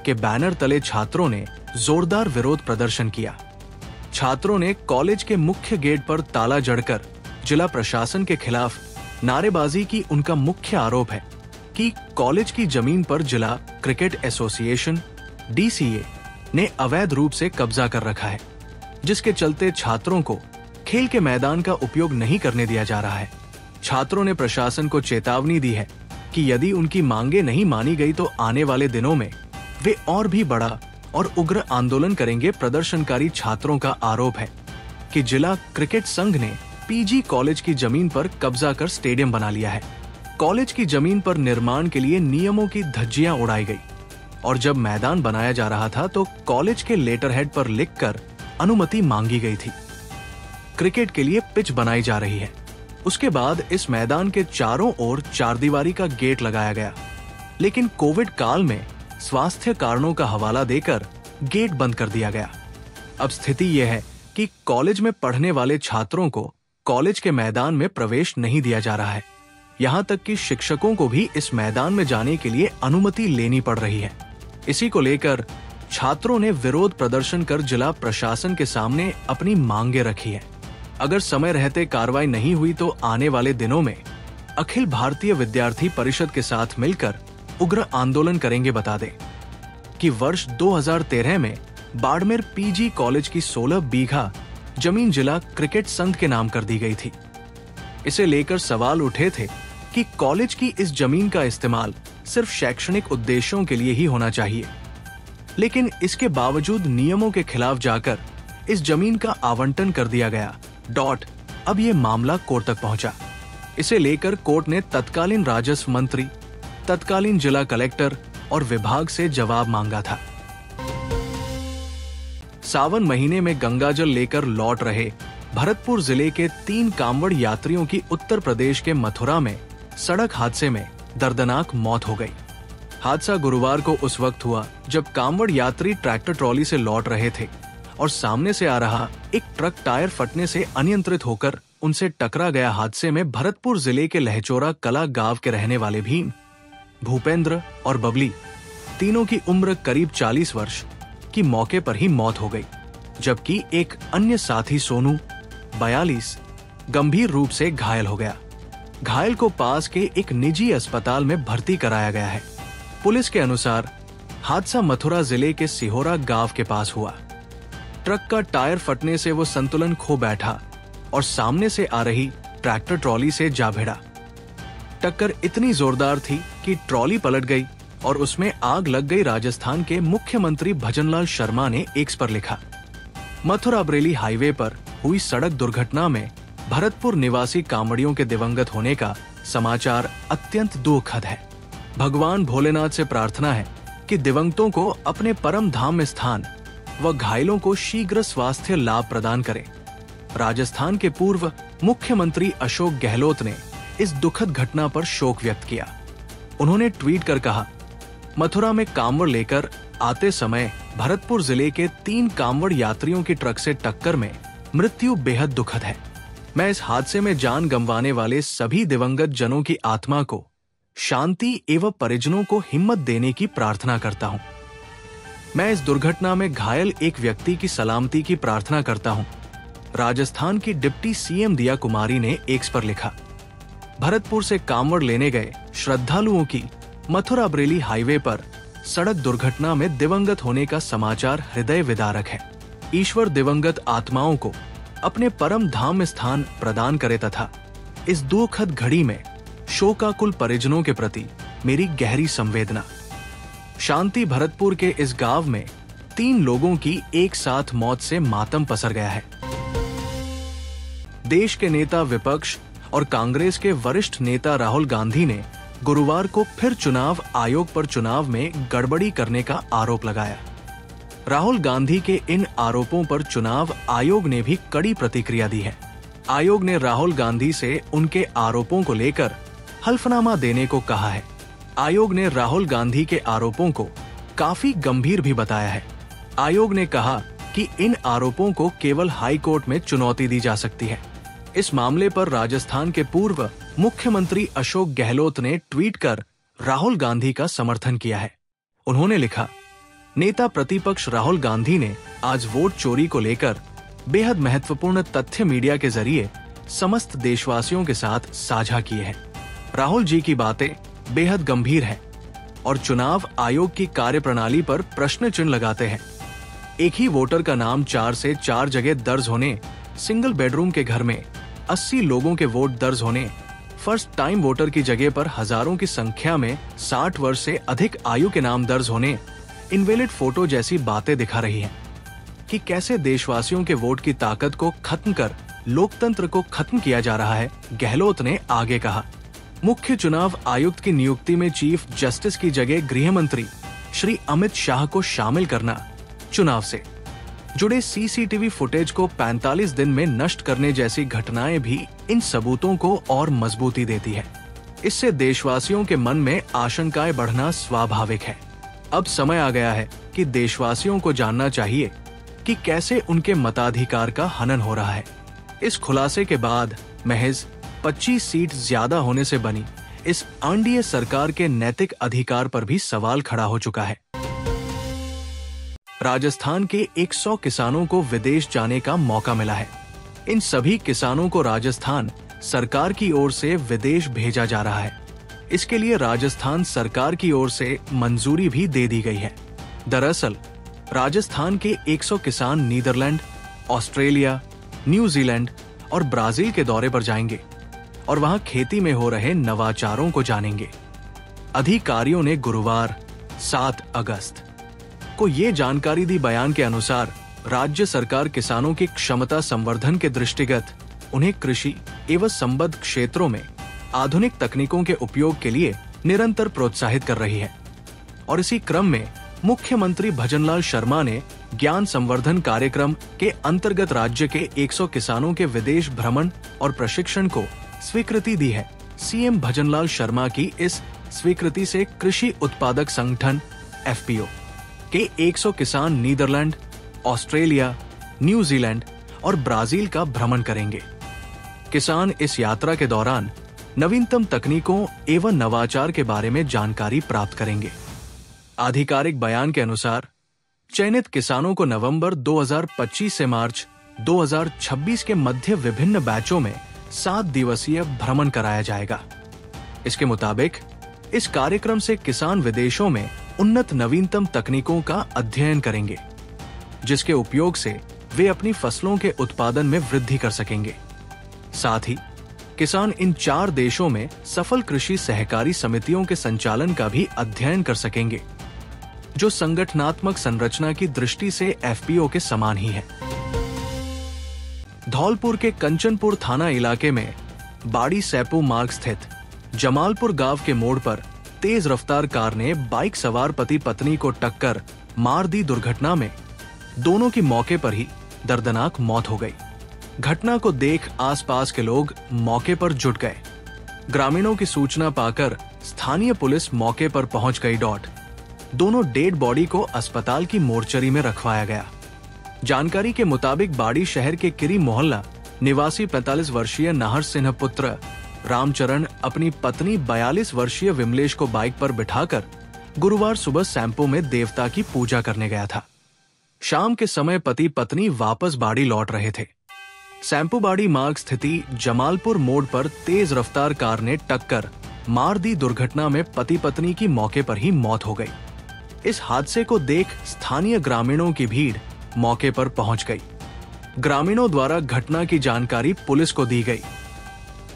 के बैनर तले छात्रों ने जोरदार विरोध प्रदर्शन किया। छात्रों ने कॉलेज के मुख्य गेट पर ताला जड़कर जिला प्रशासन के खिलाफ नारेबाजी की। उनका मुख्य आरोप है कि कॉलेज की जमीन पर जिला क्रिकेट एसोसिएशन DCA ने अवैध रूप से कब्जा कर रखा है, जिसके चलते छात्रों को खेल के मैदान का उपयोग नहीं करने दिया जा रहा है। छात्रों ने प्रशासन को चेतावनी दी है कि यदि उनकी मांगे नहीं मानी गई तो आने वाले दिनों में वे और भी बड़ा और उग्र आंदोलन करेंगे। प्रदर्शनकारी छात्रों का आरोप है कि जिला क्रिकेट संघ ने पीजी कॉलेज की जमीन पर कब्जा कर स्टेडियम बना लिया है। कॉलेज की जमीन पर निर्माण के लिए नियमों की धज्जियां उड़ाई गई और जब मैदान बनाया जा रहा था तो कॉलेज के लेटरहेड पर लिखकर अनुमति मांगी गई थी। क्रिकेट के लिए पिच बनाई जा रही है। उसके बाद इस मैदान के चारों ओर चारदीवारी का गेट लगाया गया, लेकिन कोविड काल में स्वास्थ्य कारणों का हवाला देकर गेट बंद कर दिया गया। अब स्थिति यह है कि कॉलेज में पढ़ने वाले छात्रों को कॉलेज के मैदान में प्रवेश नहीं दिया जा रहा है। यहाँ तक कि शिक्षकों को भी इस मैदान में जाने के लिए अनुमति लेनी पड़ रही है। इसी को लेकर छात्रों ने विरोध प्रदर्शन कर जिला प्रशासन के सामने अपनी मांगे रखी है। अगर समय रहते कार्रवाई नहीं हुई तो आने वाले दिनों में अखिल भारतीय विद्यार्थी परिषद के साथ मिलकर उग्र आंदोलन करेंगे। बता दें कि वर्ष 2013 में बाड़मेर पीजी कॉलेज की 16 बीघा जमीन जिला क्रिकेट संघ के नाम कर दी गई थी। इसे लेकर सवाल उठे थे कि कॉलेज की इस जमीन का इस्तेमाल सिर्फ शैक्षणिक उद्देश्यों के लिए ही होना चाहिए, लेकिन इसके बावजूद नियमों के खिलाफ जाकर इस जमीन का आवंटन कर दिया गया। अब ये मामला कोर्ट तक पहुंचा। इसे लेकर कोर्ट ने तत्कालीन राजस्व मंत्री, तत्कालीन जिला कलेक्टर और विभाग से जवाब मांगा था। सावन महीने में गंगाजल लेकर लौट रहे भरतपुर जिले के 3 कांवड़ यात्रियों की उत्तर प्रदेश के मथुरा में सड़क हादसे में दर्दनाक मौत हो गई। हादसा गुरुवार को उस वक्त हुआ जब कांवड़ यात्री ट्रैक्टर ट्रॉली से लौट रहे थे और सामने से आ रहा एक ट्रक टायर फटने से अनियंत्रित होकर उनसे टकरा गया। हादसे में भरतपुर जिले के लहचोरा कला गांव के रहने वाले भीम, भूपेंद्र और बबली, तीनों की उम्र करीब 40 वर्ष की मौके पर ही मौत हो गई, जबकि एक अन्य साथी सोनू, 42, गंभीर रूप से घायल हो गया। घायल को पास के एक निजी अस्पताल में भर्ती कराया गया है। पुलिस के अनुसार हादसा मथुरा जिले के सिहोरा गांव के पास हुआ। ट्रक का टायर फटने से वो संतुलन खो बैठा और सामने से आ रही ट्रैक्टर ट्रॉली से जा भिड़ा। टक्कर इतनी जोरदार थी कि ट्रॉली पलट गई और उसमें आग लग गई। राजस्थान के मुख्यमंत्री भजनलाल शर्मा ने एक्स पर लिखा, मथुरा बरेली हाईवे पर हुई सड़क दुर्घटना में भरतपुर निवासी कांवड़ियों के दिवंगत होने का समाचार अत्यंत दुखद है। भगवान भोलेनाथ से प्रार्थना है कि दिवंगतों को अपने परम धाम में स्थान व घायलों को शीघ्र स्वास्थ्य लाभ प्रदान करें। राजस्थान के पूर्व मुख्यमंत्री अशोक गहलोत ने इस दुखद घटना पर शोक व्यक्त किया। उन्होंने ट्वीट कर कहा, मथुरा में कांवड़ लेकर आते समय भरतपुर जिले के 3 कांवड़ यात्रियों की ट्रक से टक्कर में मृत्यु बेहद दुखद है। मैं इस हादसे में जान गंवाने वाले सभी दिवंगत जनों की आत्मा को शांति एवं परिजनों को हिम्मत देने की प्रार्थना करता हूँ। मैं इस दुर्घटना में घायल एक व्यक्ति की सलामती की प्रार्थना करता हूं। राजस्थान की डिप्टी सीएम दिया कुमारी ने एक्स पर लिखा। भरतपुर से कांवड़ लेने गए श्रद्धालुओं की मथुरा बरेली हाईवे पर सड़क दुर्घटना में दिवंगत होने का समाचार हृदय विदारक है। ईश्वर दिवंगत आत्माओं को अपने परम धाम स्थान प्रदान करे तथा इस दुखद घड़ी में शोकाकुल परिजनों के प्रति मेरी गहरी संवेदना। शांति भरतपुर के इस गांव में 3 लोगों की एक साथ मौत से मातम पसर गया है। देश के नेता विपक्ष और कांग्रेस के वरिष्ठ नेता राहुल गांधी ने गुरुवार को फिर चुनाव आयोग पर चुनाव में गड़बड़ी करने का आरोप लगाया। राहुल गांधी के इन आरोपों पर चुनाव आयोग ने भी कड़ी प्रतिक्रिया दी है। आयोग ने राहुल गांधी से उनके आरोपों को लेकर हल्फनामा देने को कहा है। आयोग ने राहुल गांधी के आरोपों को काफी गंभीर भी बताया है। आयोग ने कहा कि इन आरोपों को केवल हाई कोर्ट में चुनौती दी जा सकती है। इस मामले पर राजस्थान के पूर्व मुख्यमंत्री अशोक गहलोत ने ट्वीट कर राहुल गांधी का समर्थन किया है। उन्होंने लिखा, नेता प्रतिपक्ष राहुल गांधी ने आज वोट चोरी को लेकर बेहद महत्वपूर्ण तथ्य मीडिया के जरिए समस्त देशवासियों के साथ साझा किए हैं। राहुल जी की बातें बेहद गंभीर है और चुनाव आयोग की कार्यप्रणाली पर प्रश्न चिन्ह लगाते हैं। एक ही वोटर का नाम 4 से 4 जगह दर्ज होने, सिंगल बेडरूम के घर में 80 लोगों के वोट दर्ज होने, फर्स्ट टाइम वोटर की जगह पर हजारों की संख्या में 60 वर्ष से अधिक आयु के नाम दर्ज होने, इनवैलिड फोटो जैसी बातें दिखा रही हैं कि कैसे देशवासियों के वोट की ताकत को खत्म कर लोकतंत्र को खत्म किया जा रहा है। गहलोत ने आगे कहा, मुख्य चुनाव आयुक्त की नियुक्ति में चीफ जस्टिस की जगह गृह मंत्री श्री अमित शाह को शामिल करना चुनाव से जुड़े सीसीटीवी फुटेज को 45 दिन में नष्ट करने जैसी घटनाएं भी इन सबूतों को और मजबूती देती है। इससे देशवासियों के मन में आशंकाएं बढ़ना स्वाभाविक है। अब समय आ गया है कि देशवासियों को जानना चाहिए कि कैसे उनके मताधिकार का हनन हो रहा है। इस खुलासे के बाद महज 25 सीट ज्यादा होने से बनी इस एनडीए सरकार के नैतिक अधिकार पर भी सवाल खड़ा हो चुका है। राजस्थान के 100 किसानों को विदेश जाने का मौका मिला है। इन सभी किसानों को राजस्थान सरकार की ओर से विदेश भेजा जा रहा है। इसके लिए राजस्थान सरकार की ओर से मंजूरी भी दे दी गई है। दरअसल राजस्थान के 100 किसान नीदरलैंड, ऑस्ट्रेलिया, न्यूजीलैंड और ब्राजील के दौरे पर जाएंगे और वहां खेती में हो रहे नवाचारों को जानेंगे। अधिकारियों ने गुरुवार 7 अगस्त को ये जानकारी दी। बयान के अनुसार राज्य सरकार किसानों की क्षमता संवर्धन के दृष्टिगत उन्हें कृषि एवं संबद्ध क्षेत्रों में आधुनिक तकनीकों के उपयोग के लिए निरंतर प्रोत्साहित कर रही है। और इसी क्रम में मुख्यमंत्री भजनलाल शर्मा ने ज्ञान संवर्धन कार्यक्रम के अंतर्गत राज्य के 100 किसानों के विदेश भ्रमण और प्रशिक्षण को स्वीकृति दी है। सीएम भजनलाल शर्मा की इस स्वीकृति से कृषि उत्पादक संगठन एफपीओ के 100 किसान नीदरलैंड, ऑस्ट्रेलिया, न्यूजीलैंड और ब्राजील का भ्रमण करेंगे। किसान इस यात्रा के दौरान नवीनतम तकनीकों एवं नवाचार के बारे में जानकारी प्राप्त करेंगे। आधिकारिक बयान के अनुसार चयनित किसानों को नवंबर 2025 से मार्च 2026 के मध्य विभिन्न बैचों में 7 दिवसीय भ्रमण कराया जाएगा। इसके मुताबिक इस कार्यक्रम से किसान विदेशों में उन्नत नवीनतम तकनीकों का अध्ययन करेंगे, जिसके उपयोग से वे अपनी फसलों के उत्पादन में वृद्धि कर सकेंगे। साथ ही किसान इन 4 देशों में सफल कृषि सहकारी समितियों के संचालन का भी अध्ययन कर सकेंगे, जो संगठनात्मक संरचना की दृष्टि से एफपीओ के समान ही है। धौलपुर के कंचनपुर थाना इलाके में बाड़ी सैपू मार्ग स्थित जमालपुर गांव के मोड़ पर तेज रफ्तार कार ने बाइक सवार पति पत्नी को टक्कर मार दी। दुर्घटना में दोनों की मौके पर ही दर्दनाक मौत हो गई। घटना को देख आसपास के लोग मौके पर जुट गए। ग्रामीणों की सूचना पाकर स्थानीय पुलिस मौके पर पहुंच गई। दोनों डेड बॉडी को अस्पताल की मोर्चरी में रखवाया गया। जानकारी के मुताबिक बाड़ी शहर के किरी मोहल्ला निवासी 45 वर्षीय नाहर सिंह पुत्र रामचरण अपनी पत्नी 42 वर्षीय विमलेश को बाइक पर बिठाकर गुरुवार सुबह सैंपो में देवता की पूजा करने गया था। शाम के समय पति पत्नी वापस बाड़ी लौट रहे थे। सैंपो बाड़ी मार्ग स्थिति जमालपुर मोड़ पर तेज रफ्तार कार ने टक्कर मार दी दुर्घटना में पति पत्नी की मौके पर ही मौत हो गई। इस हादसे को देख स्थानीय ग्रामीणों की भीड़ मौके पर पहुंच गई। ग्रामीणों द्वारा घटना की जानकारी पुलिस को दी गई।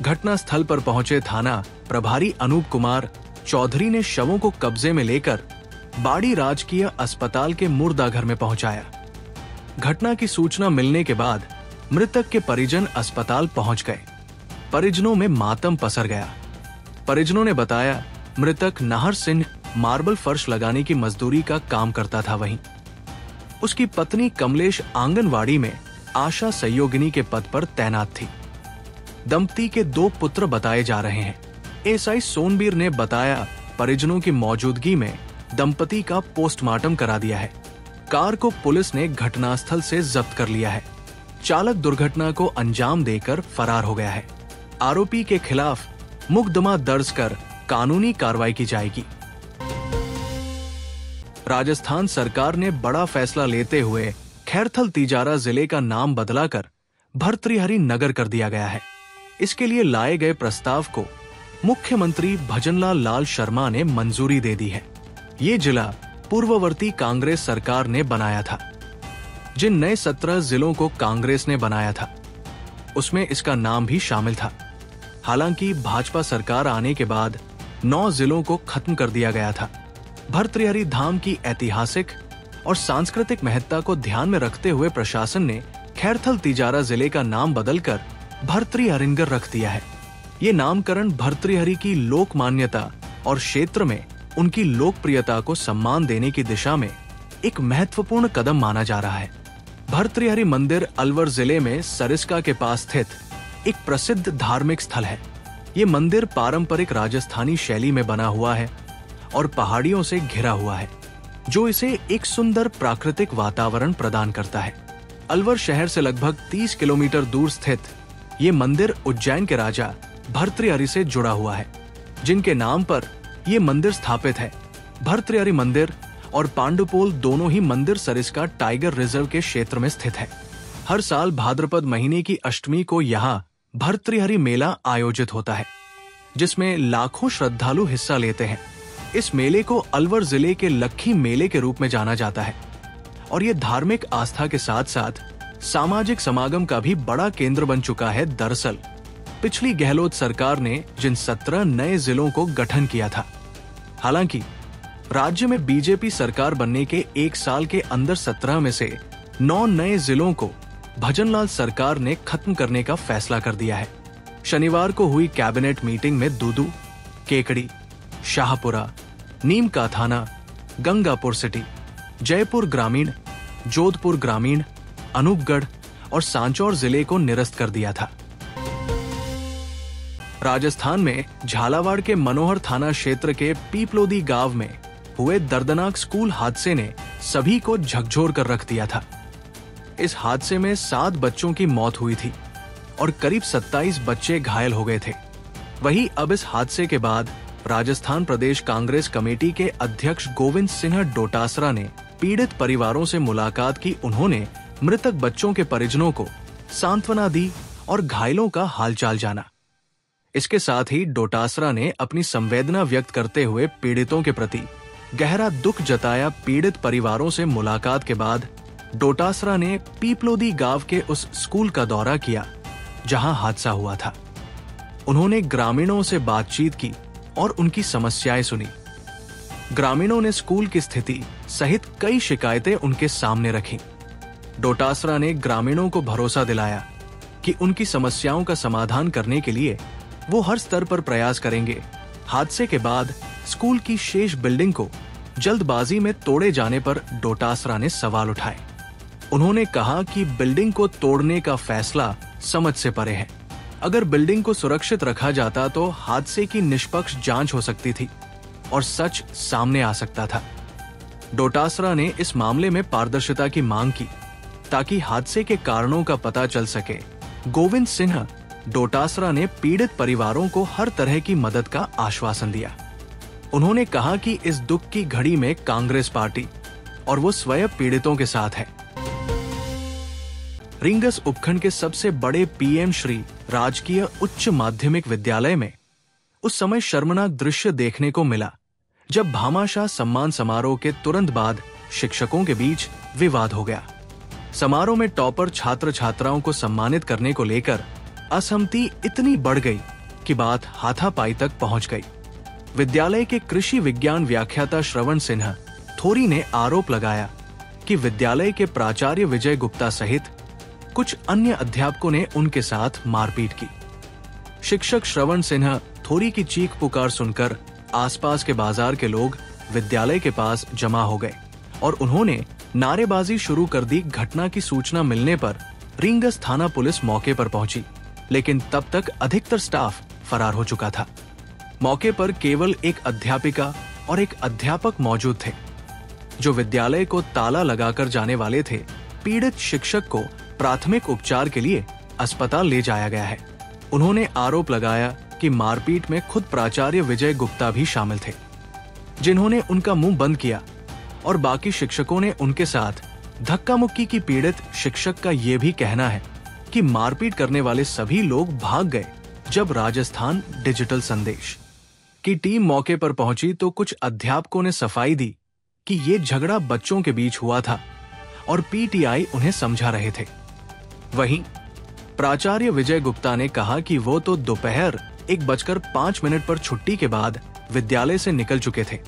घटना स्थल पर पहुंचे थाना प्रभारी अनूप कुमार चौधरी ने शवों को कब्जे में लेकर बाड़ी राजकीय अस्पताल के मुर्दा घर में पहुंचाया। घटना की सूचना मिलने के बाद मृतक के परिजन अस्पताल पहुंच गए। परिजनों में मातम पसर गया। परिजनों ने बताया, मृतक नाहर सिंह मार्बल फर्श लगाने की मजदूरी का काम करता था। वहीं उसकी पत्नी कमलेश आंगनवाड़ी में आशा सहयोगिनी के पद पर तैनात थी। दंपति के 2 पुत्र बताए जा रहे हैं। एसआई सोनबीर ने बताया, परिजनों की मौजूदगी में दंपति का पोस्टमार्टम करा दिया है। कार को पुलिस ने घटनास्थल से जब्त कर लिया है। चालक दुर्घटना को अंजाम देकर फरार हो गया है। आरोपी के खिलाफ मुकदमा दर्ज कर कानूनी कार्रवाई की जाएगी। राजस्थान सरकार ने बड़ा फैसला लेते हुए खैरथल तिजारा जिले का नाम बदलाकर भर्तृहरि नगर कर दिया गया है। इसके लिए लाए गए प्रस्ताव को मुख्यमंत्री भजनलाल लाल शर्मा ने मंजूरी दे दी है। ये जिला पूर्ववर्ती कांग्रेस सरकार ने बनाया था। जिन नए 17 जिलों को कांग्रेस ने बनाया था, उसमें इसका नाम भी शामिल था। हालांकि भाजपा सरकार आने के बाद 9 जिलों को खत्म कर दिया गया था। भर्तृहरि धाम की ऐतिहासिक और सांस्कृतिक महत्ता को ध्यान में रखते हुए प्रशासन ने खैरथल तिजारा जिले का नाम बदलकर भर्तृहरिनगर रख दिया है। ये नामकरण भर्तृहरि की लोक मान्यता और क्षेत्र में उनकी लोकप्रियता को सम्मान देने की दिशा में एक महत्वपूर्ण कदम माना जा रहा है। भर्तृहरि मंदिर अलवर जिले में सरिस्का के पास स्थित एक प्रसिद्ध धार्मिक स्थल है। ये मंदिर पारंपरिक राजस्थानी शैली में बना हुआ है और पहाड़ियों से घिरा हुआ है, जो इसे एक सुंदर प्राकृतिक वातावरण प्रदान करता है। अलवर शहर से लगभग 30 किलोमीटर दूर स्थित ये मंदिर उज्जैन के राजा भर्तृहरि से जुड़ा हुआ है, जिनके नाम पर ये मंदिर स्थापित है। भर्तृहरि मंदिर और पांडुपोल दोनों ही मंदिर सरिस्का टाइगर रिजर्व के क्षेत्र में स्थित है। हर साल भाद्रपद महीने की अष्टमी को यहाँ भर्तृहरि मेला आयोजित होता है, जिसमें लाखों श्रद्धालु हिस्सा लेते हैं। इस मेले को अलवर जिले के लक्खी मेले के रूप में जाना जाता है और ये धार्मिक आस्था के साथ साथ सामाजिक समागम का भी बड़ा केंद्र बन चुका है। दरअसल पिछली गहलोत सरकार ने जिन 17 नए जिलों को गठन किया था, हालांकि राज्य में बीजेपी सरकार बनने के 1 साल के अंदर 17 में से 9 नए जिलों को भजनलाल सरकार ने खत्म करने का फैसला कर दिया है। शनिवार को हुई कैबिनेट मीटिंग में दूदू, केकड़ी, शाहपुरा, नीम का थाना, गंगापुर सिटी, जयपुर ग्रामीण, जोधपुर ग्रामीण, अनूपगढ़ और सांचौर जिले को निरस्त कर दिया था। राजस्थान में झालावाड़ के मनोहर थाना क्षेत्र के पीपलोदी गांव में हुए दर्दनाक स्कूल हादसे ने सभी को झकझोर कर रख दिया था। इस हादसे में 7 बच्चों की मौत हुई थी और करीब 27 बच्चे घायल हो गए थे। वहीं अब इस हादसे के बाद राजस्थान प्रदेश कांग्रेस कमेटी के अध्यक्ष गोविंद सिंह डोटासरा ने पीड़ित परिवारों से मुलाकात की। उन्होंने मृतक बच्चों के परिजनों को सांत्वना दी और घायलों का हालचाल जाना। इसके साथ ही डोटासरा ने अपनी संवेदना व्यक्त करते हुए पीड़ितों के प्रति गहरा दुख जताया। पीड़ित परिवारों से मुलाकात के बाद डोटासरा ने पीपलोदी गांव के उस स्कूल का दौरा किया जहां हादसा हुआ था। उन्होंने ग्रामीणों से बातचीत की और उनकी समस्याएं सुनी। ग्रामीणों ने स्कूल की स्थिति सहित कई शिकायतें उनके सामने रखीं। डोटासरा ने ग्रामीणों को भरोसा दिलाया कि उनकी समस्याओं का समाधान करने के लिए वो हर स्तर पर प्रयास करेंगे। हादसे के बाद स्कूल की शेष बिल्डिंग को जल्दबाजी में तोड़े जाने पर डोटासरा ने सवाल उठाए। उन्होंने कहा कि बिल्डिंग को तोड़ने का फैसला समझ से परे है। अगर बिल्डिंग को सुरक्षित रखा जाता तो हादसे की निष्पक्ष जांच हो सकती थी और सच सामने आ सकता था। डोटासरा ने इस मामले में पारदर्शिता की मांग की ताकि हादसे के कारणों का पता चल सके। गोविंद सिंह डोटासरा ने पीड़ित परिवारों को हर तरह की मदद का आश्वासन दिया। उन्होंने कहा कि इस दुख की घड़ी में कांग्रेस पार्टी और वो स्वयं पीड़ितों के साथ है। रींगस उपखंड के सबसे बड़े पीएम श्री राजकीय उच्च माध्यमिक विद्यालय में उस समय शर्मनाक दृश्य देखने को मिला जब भामाशाह सम्मान समारोह के तुरंत बाद शिक्षकों के बीच विवाद हो गया। समारोह में टॉपर छात्र छात्राओं को सम्मानित करने को लेकर असहमति इतनी बढ़ गई कि बात हाथापाई तक पहुंच गई। विद्यालय के कृषि विज्ञान व्याख्याता श्रवण सिन्हा थोरी ने आरोप लगाया कि विद्यालय के प्राचार्य विजय गुप्ता सहित कुछ अन्य अध्यापकों ने उनके साथ मारपीट की। शिक्षक श्रवण सिन्हा थोरी की चीख पुकार सुनकर आसपास के बाजार के लोग विद्यालय के पास जमा हो गए और उन्होंने नारेबाजी शुरू कर दी। घटना की सूचना मिलने पर रींगस थाना पुलिस मौके पर पहुंची, लेकिन तब तक अधिकतर स्टाफ फरार हो चुका था। मौके पर केवल एक अध्यापिका और एक अध्यापक मौजूद थे जो विद्यालय को ताला लगाकर जाने वाले थे। पीड़ित शिक्षक को प्राथमिक उपचार के लिए अस्पताल ले जाया गया है। उन्होंने आरोप लगाया कि मारपीट में खुद प्राचार्य विजय गुप्ता भी शामिल थे, जिन्होंने उनका मुंह बंद किया और बाकी शिक्षकों ने उनके साथ धक्का मुक्की की। पीड़ित शिक्षक का यह भी कहना है कि मारपीट करने वाले सभी लोग भाग गए। जब राजस्थान डिजिटल संदेश की टीम मौके पर पहुंची तो कुछ अध्यापकों ने सफाई दी कि ये झगड़ा बच्चों के बीच हुआ था और पीटीआई उन्हें समझा रहे थे। वहीं प्राचार्य विजय गुप्ता ने कहा कि वो तो दोपहर 1:05 पर छुट्टी के बाद विद्यालय से निकल चुके थे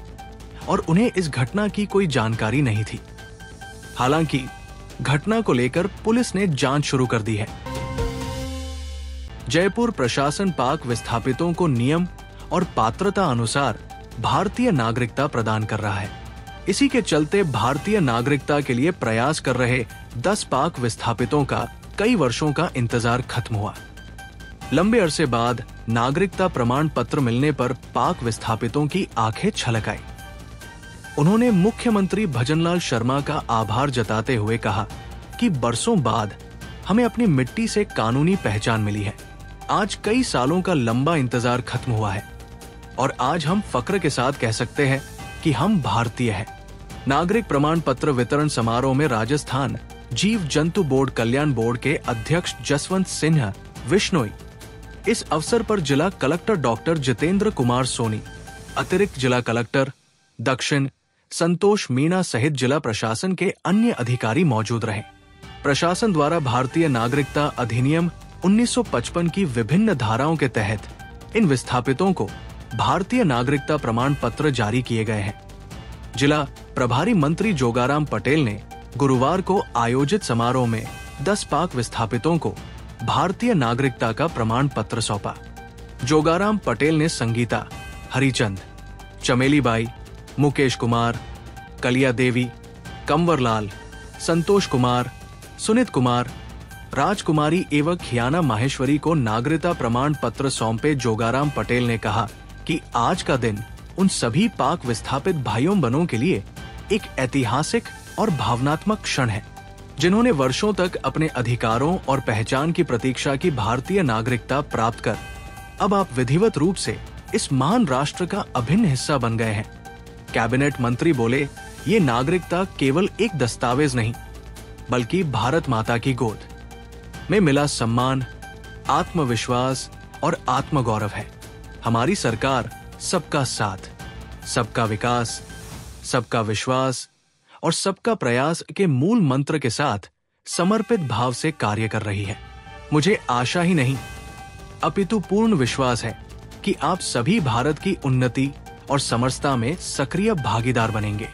और उन्हें इस घटना की कोई जानकारी नहीं थी। हालांकि घटना को लेकर पुलिस ने जांच शुरू कर दी है। जयपुर प्रशासन पाक विस्थापितों को नियम और पात्रता अनुसार भारतीय नागरिकता प्रदान कर रहा है। इसी के चलते भारतीय नागरिकता के लिए प्रयास कर रहे 10 पाक विस्थापितों का कई वर्षों का इंतजार खत्म हुआ। लंबे अरसे बाद नागरिकता प्रमाण पत्र मिलने पर पाक विस्थापितों की आंखें छलक आई। उन्होंने मुख्यमंत्री भजनलाल शर्मा का आभार जताते हुए कहा कि बरसों बाद हमें अपनी मिट्टी से कानूनी पहचान मिली है। आज कई सालों का लंबा इंतजार खत्म हुआ है और आज हम फक्र के साथ कह सकते हैं कि हम भारतीय हैं। नागरिक प्रमाण पत्र वितरण समारोह में राजस्थान जीव जंतु बोर्ड कल्याण बोर्ड के अध्यक्ष जसवंत सिन्हा विश्नोई, इस अवसर पर जिला कलेक्टर डॉक्टर जितेंद्र कुमार सोनी, अतिरिक्त जिला कलेक्टर दक्षिण संतोष मीणा सहित जिला प्रशासन के अन्य अधिकारी मौजूद रहे। प्रशासन द्वारा भारतीय नागरिकता अधिनियम 1955 की विभिन्न धाराओं के तहत इन विस्थापितों को भारतीय नागरिकता प्रमाण पत्र जारी किए गए हैं। जिला प्रभारी मंत्री जोगाराम पटेल ने गुरुवार को आयोजित समारोह में 10 पाक विस्थापितों को भारतीय नागरिकता का प्रमाण पत्र सौंपा। जोगाराम पटेल ने संगीता, हरिचंद, चमेली बाई, मुकेश कुमार, कलिया देवी, कंवरलाल, संतोष कुमार, सुनित कुमार, राजकुमारी एवं खियाना माहेश्वरी को नागरिकता प्रमाण पत्र सौंपे। जोगाराम पटेल ने कहा कि आज का दिन उन सभी पाक विस्थापित भाइयों बहनों के लिए एक ऐतिहासिक और भावनात्मक क्षण है, जिन्होंने वर्षों तक अपने अधिकारों और पहचान की प्रतीक्षा की भारतीय नागरिकता प्राप्त कर अब आप विधिवत रूप से इस महान राष्ट्र का अभिन्न हिस्सा बन गए हैं। कैबिनेट मंत्री बोले, ये नागरिकता केवल एक दस्तावेज नहीं बल्कि भारत माता की गोद में मिला सम्मान, आत्मविश्वास और आत्मगौरव है। हमारी सरकार सबका साथ, सबका विकास, सबका विश्वास और सबका प्रयास के मूल मंत्र के साथ समर्पित भाव से कार्य कर रही है। मुझे आशा ही नहीं अपितु पूर्ण विश्वास है कि आप सभी भारत की उन्नति और समरसता में सक्रिय भागीदार बनेंगे।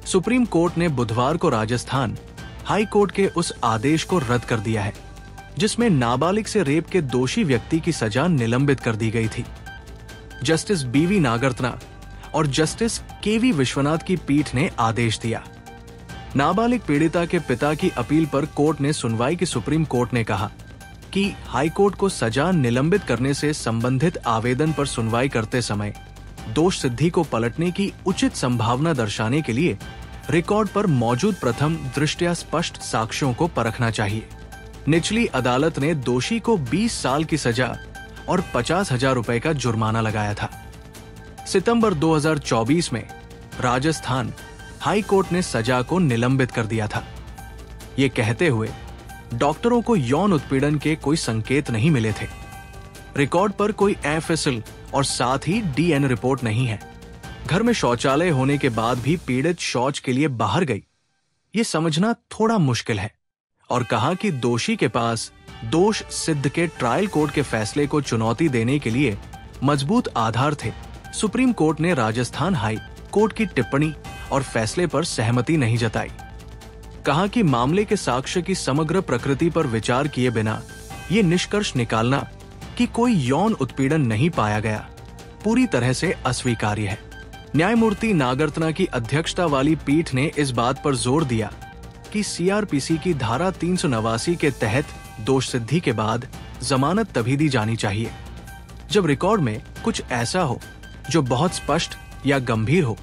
सुप्रीम कोर्ट ने बुधवार को राजस्थान हाई कोर्ट के उस आदेश को रद्द कर दिया है जिसमें नाबालिग से रेप के दोषी व्यक्ति की सजा निलंबित कर दी गई थी। जस्टिस बीवी नागरत्ना और जस्टिस केवी विश्वनाथ की पीठ ने आदेश दिया। नाबालिग पीड़िता के पिता की अपील पर कोर्ट ने सुनवाई की। सुप्रीम कोर्ट ने कहा कि हाई कोर्ट को सजा निलंबित करने से संबंधित आवेदन पर सुनवाई करते समय दोष सिद्धि को पलटने की उचित संभावना दर्शाने के लिए रिकॉर्ड पर मौजूद प्रथम दृष्टया स्पष्ट साक्ष्यों को परखना चाहिए। निचली अदालत ने दोषी को 20 साल की सजा और 50,000 रुपए का जुर्माना लगाया था। सितंबर 2024 में राजस्थान हाई कोर्ट ने सजा को निलंबित कर दिया था, ये कहते हुए डॉक्टरों को यौन उत्पीड़न के कोई संकेत नहीं मिले थे। रिकॉर्ड पर कोई एफएसएल और साथ ही डीएनए रिपोर्ट नहीं है। घर में शौचालय होने के बाद भी पीड़ित शौच के लिए बाहर गई, ये समझना थोड़ा मुश्किल है। और कहा कि दोषी के पास दोष सिद्ध के ट्रायल कोर्ट के फैसले को चुनौती देने के लिए मजबूत आधार थे। सुप्रीम कोर्ट ने राजस्थान हाई कोर्ट की टिप्पणी और फैसले पर सहमति नहीं जताई। कहा कि मामले के साक्ष्य की समग्र प्रकृति पर विचार किए बिना ये निष्कर्ष निकालना कि कोई यौन उत्पीड़न नहीं पाया गया पूरी तरह से अस्वीकार्य है। न्यायमूर्ति नागरत्ना की अध्यक्षता वाली पीठ ने इस बात पर जोर दिया कि सीआरपीसी की धारा 389 के तहत दोष सिद्धि के बाद जमानत तभी दी जानी चाहिए जब रिकॉर्ड में कुछ ऐसा हो जो बहुत स्पष्ट या गंभीर हो,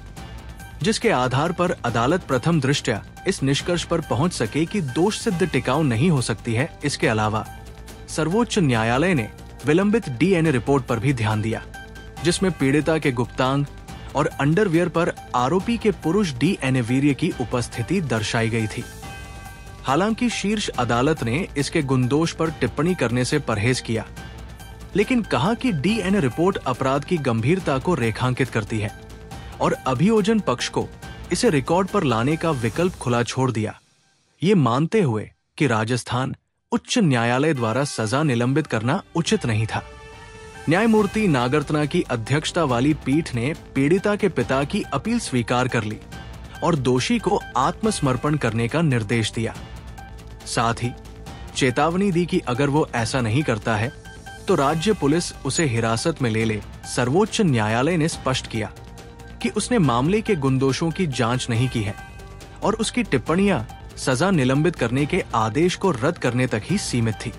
जिसके आधार पर अदालत प्रथम दृष्टया इस निष्कर्ष पर पहुंच सके कि दोष सिद्ध टिकाऊ नहीं हो सकती है। इसके अलावा सर्वोच्च न्यायालय ने विलंबित डीएनए रिपोर्ट पर भी ध्यान दिया, जिसमें पीड़िता के गुप्तांग और अंडरवियर पर आरोपी के पुरुष डीएनए वीर्य की उपस्थिति दर्शाई गई थी। हालांकि शीर्ष अदालत ने इसके गुणदोष पर टिप्पणी करने से परहेज किया, लेकिन कहा कि डीएनए रिपोर्ट अपराध की गंभीरता को रेखांकित करती है और अभियोजन पक्ष को इसे रिकॉर्ड पर लाने का विकल्प खुला छोड़ दिया, ये मानते हुए कि राजस्थान उच्च न्यायालय द्वारा सजा निलंबित करना उचित नहीं था। न्यायमूर्ति नागरत्ना की अध्यक्षता वाली पीठ ने पीड़िता के पिता की अपील स्वीकार कर ली और दोषी को आत्मसमर्पण करने का निर्देश दिया। साथ ही चेतावनी दी कि अगर वो ऐसा नहीं करता है तो राज्य पुलिस उसे हिरासत में ले ले। सर्वोच्च न्यायालय ने स्पष्ट किया कि उसने मामले के गुणदोषों की जांच नहीं की है और उसकी टिप्पणियां सजा निलंबित करने के आदेश को रद्द करने तक ही सीमित थी।